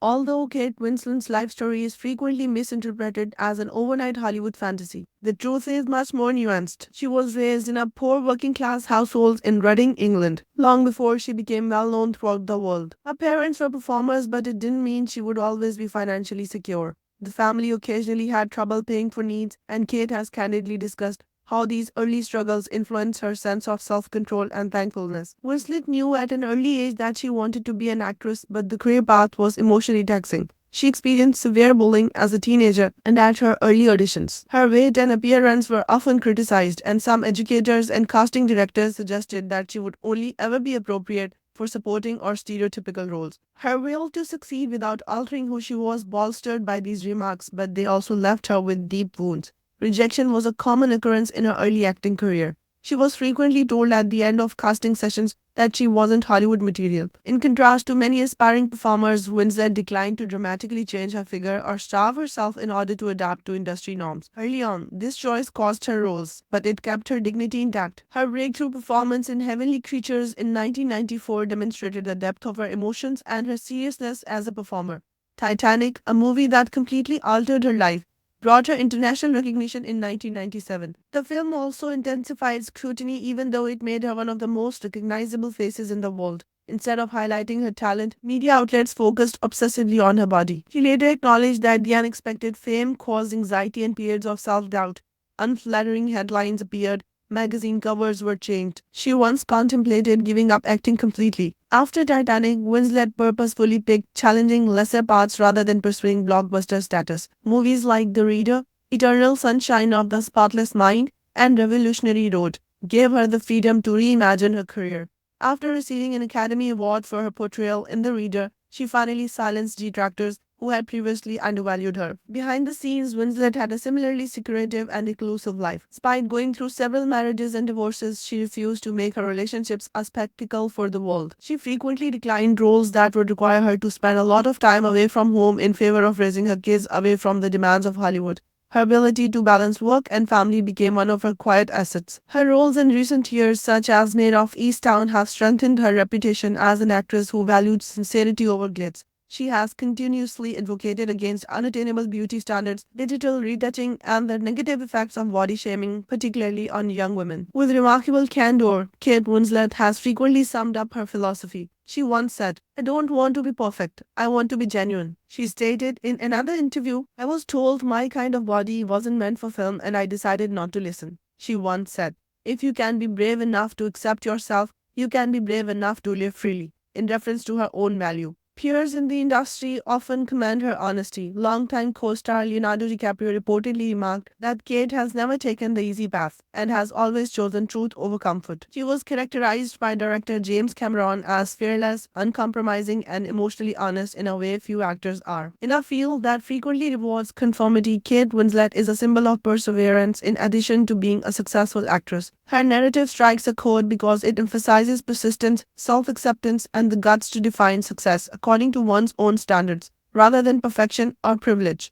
Although Kate Winslet's life story is frequently misinterpreted as an overnight Hollywood fantasy, the truth is much more nuanced. She was raised in a poor working class household in Reading, England, long before she became well known throughout the world. Her parents were performers, but it didn't mean she would always be financially secure. The family occasionally had trouble paying for needs, and Kate has candidly discussed how these early struggles influenced her sense of self control and thankfulness. Winslet knew at an early age that she wanted to be an actress, but the career path was emotionally taxing. She experienced severe bullying as a teenager and at her early auditions. Her weight and appearance were often criticized, and some educators and casting directors suggested that she would only ever be appropriate for supporting or stereotypical roles. Her will to succeed without altering who she was bolstered by these remarks, but they also left her with deep wounds. Rejection was a common occurrence in her early acting career. She was frequently told at the end of casting sessions that she wasn't Hollywood material. In contrast to many aspiring performers, Winslet declined to dramatically change her figure or starve herself in order to adapt to industry norms. Early on, this choice cost her roles, but it kept her dignity intact. Her breakthrough performance in Heavenly Creatures in 1994 demonstrated the depth of her emotions and her seriousness as a performer. Titanic, a movie that completely altered her life, brought her international recognition in 1997. The film also intensified scrutiny even though it made her one of the most recognizable faces in the world. Instead of highlighting her talent, media outlets focused obsessively on her body. She later acknowledged that the unexpected fame caused anxiety and periods of self-doubt. Unflattering headlines appeared, magazine covers were changed. She once contemplated giving up acting completely. After Titanic, Winslet purposefully picked challenging lesser parts rather than pursuing blockbuster status. Movies like The Reader, Eternal Sunshine of the Spotless Mind, and Revolutionary Road gave her the freedom to reimagine her career. After receiving an Academy Award for her portrayal in The Reader, she finally silenced detractors who had previously undervalued her. Behind the scenes, Winslet had a similarly secretive and reclusive life. Despite going through several marriages and divorces, she refused to make her relationships a spectacle for the world. She frequently declined roles that would require her to spend a lot of time away from home in favor of raising her kids away from the demands of Hollywood. Her ability to balance work and family became one of her quiet assets. Her roles in recent years, such as Maid of Easttown, have strengthened her reputation as an actress who valued sincerity over glitz. She has continuously advocated against unattainable beauty standards, digital retouching, and the negative effects of body shaming, particularly on young women. With remarkable candor, Kate Winslet has frequently summed up her philosophy. She once said, "I don't want to be perfect, I want to be genuine." She stated in another interview, "I was told my kind of body wasn't meant for film and I decided not to listen." She once said, "If you can be brave enough to accept yourself, you can be brave enough to live freely," in reference to her own value. Peers in the industry often commend her honesty. Longtime co-star Leonardo DiCaprio reportedly remarked that Kate has never taken the easy path and has always chosen truth over comfort. She was characterized by director James Cameron as fearless, uncompromising, and emotionally honest in a way few actors are. In a field that frequently rewards conformity, Kate Winslet is a symbol of perseverance in addition to being a successful actress. Her narrative strikes a chord because it emphasizes persistence, self-acceptance, and the guts to define success according to one's own standards, rather than perfection or privilege.